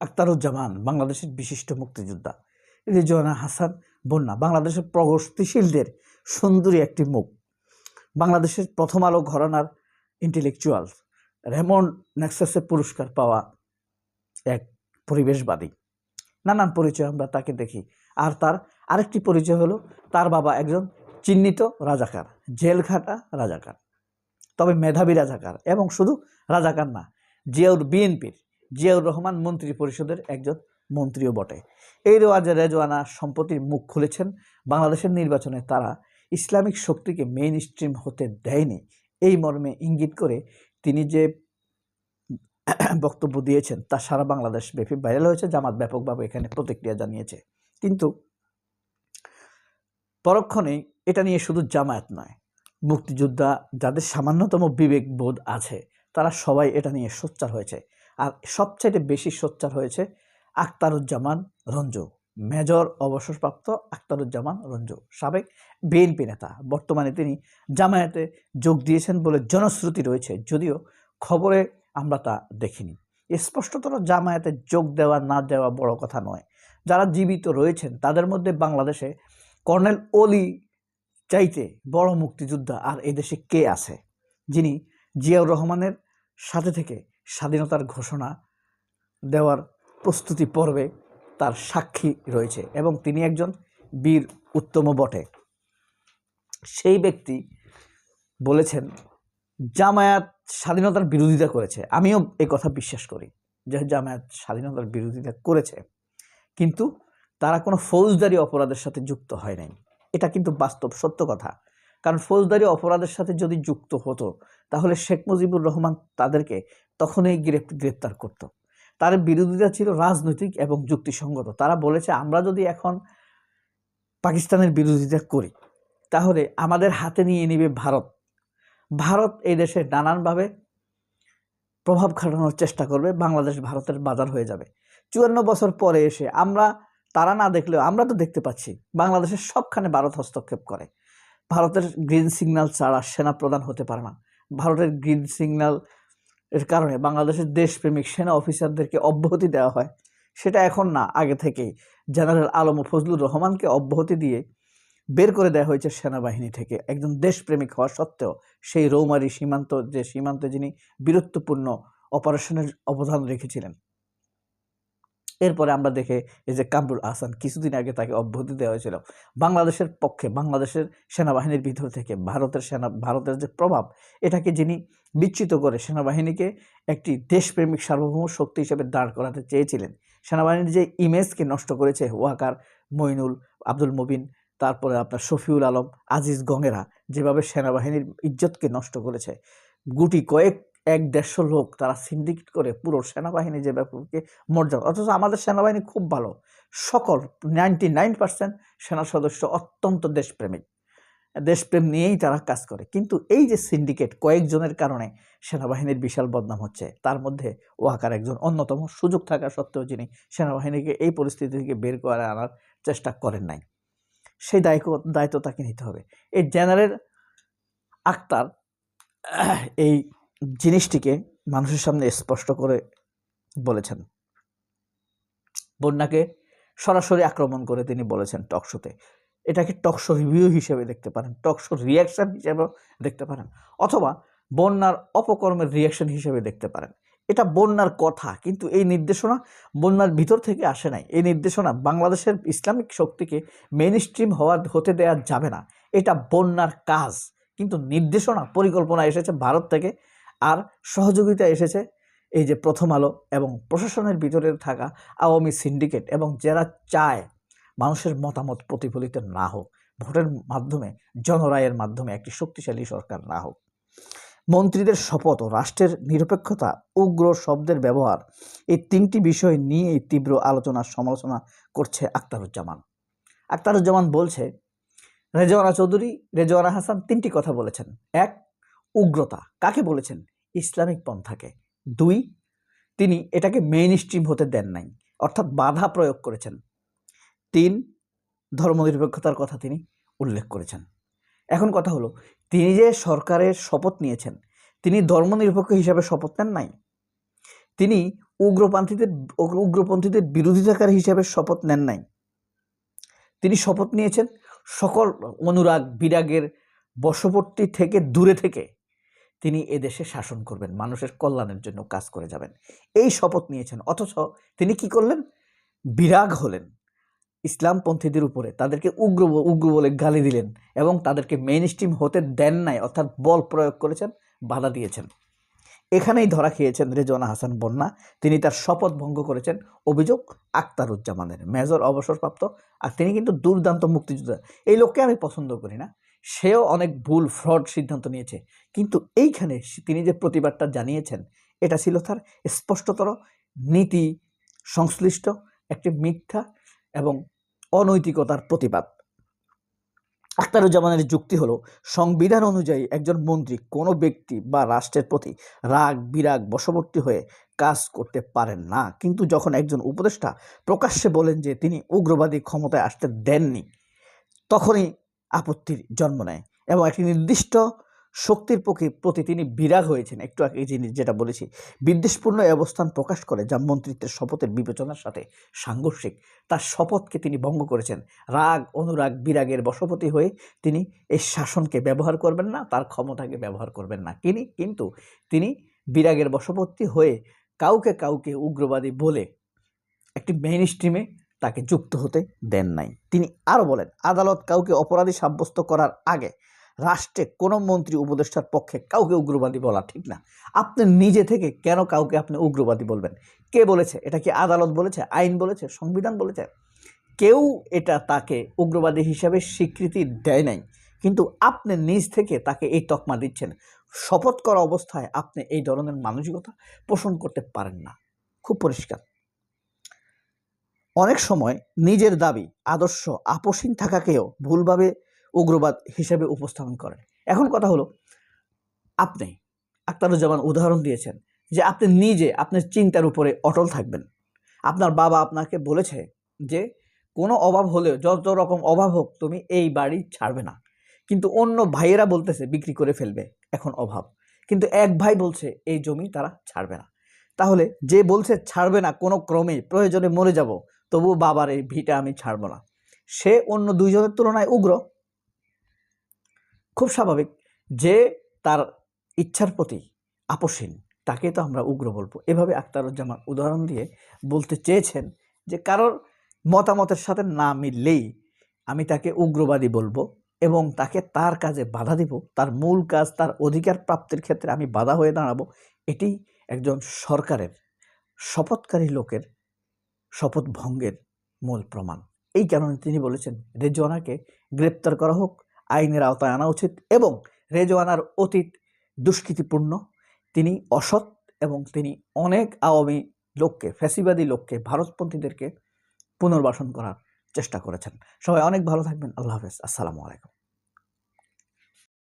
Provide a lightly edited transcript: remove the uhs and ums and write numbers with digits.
আখতারুজ্জামান বাংলাদেশের বিশিষ্ট মুক্তিযোদ্ধা, রেজওয়ানা হাসান বন্যা বাংলাদেশের প্রগতিশীলদের সুন্দরী একটি মুখ, বাংলাদেশের প্রথম আলো ঘরানার ইন্টেলেকচুয়াল, রেমন্ড নেক্সাসে পুরস্কার পাওয়া এক পরিবেশবাদী। নানান পরিচয় আমরা তাকে দেখি। আর তার আরেকটি পরিচয় হলো তার বাবা একজন চিহ্নিত রাজাকার, জেলখাটা রাজাকার, তবে মেধাবী রাজাকার, এবং শুধু রাজাকার না, বিএনপির জিয়াউর রহমান মন্ত্রী পরিষদের একজন মন্ত্রীও বটে। এই রেজওয়ানা সম্প্রতি মুখ খুলেছেন বাংলাদেশের নির্বাচনে তারা ইসলামিক শক্তিকে মেইন স্ট্রিম হতে দেয়নি, এই মর্মে ইঙ্গিত করে তিনি যে বক্তব্য দিয়েছেন তা সারা বাংলাদেশ ব্যাপী ভাইরাল হয়েছে। জামাত ব্যাপকভাবে এখানে প্রতিক্রিয়া জানিয়েছে। কিন্তু পরক্ষণেই এটা নিয়ে শুধু জামায়াত নয়, মুক্তিযোদ্ধা যাদের সামান্যতম বিবেকবোধ আছে তারা সবাই এটা নিয়ে সোচ্চার হয়েছে। আর সবচাইতে বেশি সোচ্চার হয়েছে আখতারুজ্জামান রঞ্জু, মেজর অবসরপ্রাপ্ত আখতারুজ্জামান রঞ্জু, সাবেক বিএনপি নেতা। বর্তমানে তিনি জামায়াতে যোগ দিয়েছেন বলে জনশ্রুতি রয়েছে, যদিও খবরে আমরা তা দেখিনি। স্পষ্টতর জামায়াতে যোগ দেওয়া না দেওয়া বড় কথা নয়। যারা জীবিত রয়েছেন তাদের মধ্যে বাংলাদেশে কর্নেল অলি চাইতে বড় মুক্তিযোদ্ধা আর এদেশে কে আছে, যিনি জিয়াউর রহমানের সাথে থেকে স্বাধীনতার ঘোষণা দেওয়ার প্রস্তুতি পর্বে তার সাক্ষী রয়েছে, এবং তিনি একজন বীর উত্তম বটে। সেই ব্যক্তি বলেছেন জামায়াত স্বাধীনতার বিরোধিতা করেছে। আমিও এই কথা বিশ্বাস করি যে জামায়াত স্বাধীনতার বিরোধিতা করেছে, কিন্তু তারা কোনো ফৌজদারি অপরাধের সাথে যুক্ত হয় নাই। এটা কিন্তু বাস্তব সত্য কথা। কারণ ফৌজদারি অপরাধের সাথে যদি যুক্ত হতো তাহলে শেখ মুজিবুর রহমান তাদেরকে তখনই গ্রেপ্তার করত। তার বিরোধিতা ছিল রাজনৈতিক এবং যুক্তিসঙ্গত। তারা বলেছে আমরা যদি এখন পাকিস্তানের বিরোধিতা করি তাহলে আমাদের হাতে নিয়ে নেবে ভারত। ভারত এই দেশে নানানভাবে প্রভাব খাটানোর চেষ্টা করবে, বাংলাদেশ ভারতের বাজার হয়ে যাবে। 54 বছর পরে এসে তারা না দেখলেও আমরা তো দেখতে পাচ্ছি বাংলাদেশের সবখানে ভারত হস্তক্ষেপ করে। ভারতের গ্রিন সিগন্যাল ছাড়া সেনা প্রদান হতে পারে না। ভারতের গ্রিন সিগন্যাল এর কারণে বাংলাদেশের দেশপ্রেমিক সেনা অফিসারদেরকে অব্যাহতি দেওয়া হয়। সেটা এখন না, আগে থেকেই জেনারেল আলম ফজলুর রহমানকে অব্যাহতি দিয়ে বের করে দেওয়া হয়েছে সেনাবাহিনী থেকে। একজন দেশপ্রেমিক হওয়া সত্ত্বেও সেই রৌমারী সীমান্তে যিনি বীরত্বপূর্ণ অপারেশনের অবদান রেখেছিলেন। এরপরে আমরা দেখে এই যে কামরুল আহসান, কিছুদিন আগে তাকে অব্যাহতি দেওয়া হয়েছিল। বাংলাদেশের পক্ষে বাংলাদেশের সেনাবাহিনীর ভিতর থেকে ভারতের যে প্রভাব, এটাকে যিনি বিচ্যুত করে সেনাবাহিনীকে একটি দেশপ্রেমিক সার্বভৌম শক্তি হিসেবে দাঁড় করাতে চেয়েছিলেন, সেনাবাহিনীর যে ইমেজকে নষ্ট করেছে ওয়াকার, মইনুল, আব্দুল মুবিন, তারপরে আপনার শফিউল আলম, আজিজ গঙ্গেরা যেভাবে সেনাবাহিনীর ইজ্জতকে নষ্ট করেছে, গুটি কয়েক 1-150 লোক তারা সিন্ডিকেট করে পুরো সেনাবাহিনী যে ব্যাপারকে মর্যাদা। অথচ আমাদের সেনাবাহিনী খুব ভালো, সকল 99% সেনা সদস্য অত্যন্ত দেশপ্রেম নিয়েই তারা কাজ করে। কিন্তু এই যে সিন্ডিকেট কয়েকজনের কারণে সেনাবাহিনীর বিশাল বদনাম হচ্ছে। তার মধ্যে ওয়াকার একজন অন্যতম, সুযোগ থাকা সত্ত্বেও যিনি সেনাবাহিনীকে এই পরিস্থিতি থেকে বের করে আনার চেষ্টা করেন নাই। সেই দায়িত্ব তাকে নিতে হবে। এই জেনারেল আখতার এই জিনিসটিকে মানুষের সামনে স্পষ্ট করে বলেছেন। বন্যাকে সরাসরি আক্রমণ করে তিনি বলেছেন টকশোতে। এটাকে টকশো রিভিউ হিসেবে দেখতে পারেন, টকশো রিয়াকশন হিসেবেও দেখতে পারেন, অথবা বন্যার অপকর্মের রিয়াকশন হিসেবে দেখতে পারেন। এটা বন্যার কথা, কিন্তু এই নির্দেশনা বন্যার ভিতর থেকে আসে নাই। এই নির্দেশনা বাংলাদেশের ইসলামিক শক্তিকে মেইন স্ট্রিম হতে দেওয়া যাবে না, এটা বন্যার কাজ। কিন্তু নির্দেশনা, পরিকল্পনা এসেছে ভারত থেকে, আর সহযোগিতা এসেছে এই যে প্রথম আলো এবং প্রশাসনের ভিতরে থাকা আওয়ামী সিন্ডিকেট, এবং যারা চায় মানুষের মতামত প্রতিফলিত না হোক, ভোটের মাধ্যমে, জনরায়ের মাধ্যমে একটি শক্তিশালী সরকার না হোক। মন্ত্রীদের শপথ ও রাষ্ট্রের নিরপেক্ষতা, উগ্র শব্দের ব্যবহার, এই 3টি বিষয় নিয়ে তীব্র আলোচনা সমালোচনা করছে আখতারুজ্জামান। আখতারুজ্জামান বলছে রেজওয়ানা হাসান 3টি কথা বলেছেন। 1, উগ্রতা। কাকে বলেছেন? ইসলামিক পন্থাকে। 2, তিনি এটাকে মেইন স্ট্রিম হতে দেন নাই, অর্থাৎ বাধা প্রয়োগ করেছেন। 3, ধর্মনিরপেক্ষতার কথা তিনি উল্লেখ করেছেন। এখন কথা হলো, তিনি যে সরকারের শপথ নিয়েছেন, তিনি ধর্মনিরপেক্ষ হিসাবে শপথ নেন নাই, তিনি উগ্রপন্থীদের বিরোধিতাকারী হিসেবে শপথ নেন নাই। তিনি শপথ নিয়েছেন সকল অনুরাগ বিরাগের বশবর্তী থেকে দূরে থেকে তিনি এদেশে শাসন করবেন, মানুষের কল্যাণের জন্য কাজ করে যাবেন, এই শপথ নিয়েছেন। অথচ তিনি কি করলেন? বিরাগ হলেন ইসলামপন্থীদের উপরে, তাদেরকে উগ্র বলে গালি দিলেন এবং তাদেরকে মেইন স্ট্রিম হতে দেন নাই, অর্থাৎ বল প্রয়োগ করেছেন, বাধা দিয়েছেন। এখানেই ধরা খেয়েছেন রেজওয়ানা হাসান বন্যা। তিনি তার শপথ ভঙ্গ করেছেন, অভিযোগ আখতারুজ্জামানের, মেজর অবসরপ্রাপ্ত। আর তিনি কিন্তু দুর্দান্ত মুক্তিযোদ্ধা। এই লোককে আমি পছন্দ করি না, সেও অনেক ভুল ফ্রড সিদ্ধান্ত নিয়েছে, কিন্তু এইখানে তিনি যে প্রতিবাদটা জানিয়েছেন এটা ছিল তার স্পষ্টতর নীতি সংশ্লিষ্ট একটি মিথ্যা এবং অনৈতিকতার প্রতিবাদ। আখতারুজ্জামানের যুক্তি হলো, সংবিধান অনুযায়ী একজন মন্ত্রী কোনো ব্যক্তি বা রাষ্ট্রের প্রতি রাগ বিরাগ বশবর্তী হয়ে কাজ করতে পারেন না, কিন্তু যখন একজন উপদেষ্টা প্রকাশ্যে বলেন যে তিনি উগ্রবাদী ক্ষমতায় আসতে দেননি, তখনই আপত্তির জন্ম নেয় এবং একটি নির্দিষ্ট শক্তির প্রতি তিনি বিরাগ হয়েছেন। একটু আগে এই জিনিস যেটা বলেছি, বিদ্বেষপূর্ণ অবস্থান প্রকাশ করে যা মন্ত্রিত্বের শপথের বিবেচনার সাথে সাংঘর্ষিক। তার শপথকে তিনি ভঙ্গ করেছেন। রাগ অনুরাগ বিরাগের বশবর্তী হয়ে তিনি এই শাসনকে ব্যবহার করবেন না, তার ক্ষমতাকে ব্যবহার করবেন না। কিন্তু তিনি বিরাগের বশবর্তী হয়ে কাউকে উগ্রবাদী বলে একটি মেইন স্ট্রিমে তাকে যুক্ত হতে দেন নাই। তিনি আরও বলেন, আদালত কাউকে অপরাধী সাব্যস্ত করার আগে রাষ্ট্রে কোনো মন্ত্রী উপদেষ্টার পক্ষে কাউকে উগ্রবাদী বলা ঠিক না। আপনি নিজে থেকে কেন কাউকে আপনি উগ্রবাদী বলবেন? কে বলেছে? এটা কি আদালত বলেছে, আইন বলেছে, সংবিধান বলেছে? কেউ এটা তাকে উগ্রবাদী হিসাবে স্বীকৃতি দেয় নাই, কিন্তু আপনি নিজ থেকে তাকে এই তকমা দিচ্ছেন। শপথ করা অবস্থায় আপনি এই ধরনের মানসিকতা পোষণ করতে পারেন না। খুব পরিষ্কার। অনেক সময় নিজের দাবি আদর্শ আপোষহীন থাকাকেও ভুলভাবে উগ্রবাদ হিসেবে উপস্থাপন করেন। এখন কথা হলো, আপনি আখতারুজ্জামান উদাহরণ দিয়েছেন যে আপনি নিজে আপনার চিন্তার উপরে অটল থাকবেন। আপনার বাবা আপনাকে বলেছে যে কোনো অভাব হলেও, যত রকম অভাব হোক, তুমি এই বাড়ি ছাড়বে না, কিন্তু অন্য ভাইয়েরা বলতেছে বিক্রি করে ফেলবে, এখন অভাব, কিন্তু এক ভাই বলছে এই জমি তারা ছাড়বে না। তাহলে যে বলছে ছাড়বে না, কোনো ক্রমে প্রয়োজনে মরে যাব, তবু বাবার এই ভিটা আমি ছাড়বো না, সে অন্য দুইজনের তুলনায় উগ্র। খুব স্বাভাবিক যে তার ইচ্ছার প্রতি আপোষহীন, তাকে তো আমরা উগ্র বলবো। এভাবে আখতারুজ্জামান উদাহরণ দিয়ে বলতে চেয়েছেন যে কারোর মতামতের সাথে না মিললেই আমি তাকে উগ্রবাদী বলবো এবং তাকে তার কাজে বাধা দিব, তার মূল কাজ, তার অধিকার প্রাপ্তির ক্ষেত্রে আমি বাধা হয়ে দাঁড়াবো। এটি একজন সরকারের শপথকারী লোকের শপথ ভঙ্গের মূল প্রমাণ। এই কারণে তিনি বলেছেন রেজওয়ানাকে গ্রেপ্তার করা হোক, আইনের আওতায় আনা উচিত, এবং রেজওয়ানার অতীত দুষ্কৃতিপূর্ণ, তিনি অসৎ এবং তিনি অনেক আওয়ামী লোককে, ফ্যাসিবাদী লোককে, ভারতপন্থীদেরকে পুনর্বাসন করার চেষ্টা করেছেন। সবাই অনেক ভালো থাকবেন। আল্লাহ হাফেজ। আসসালামু আলাইকুম।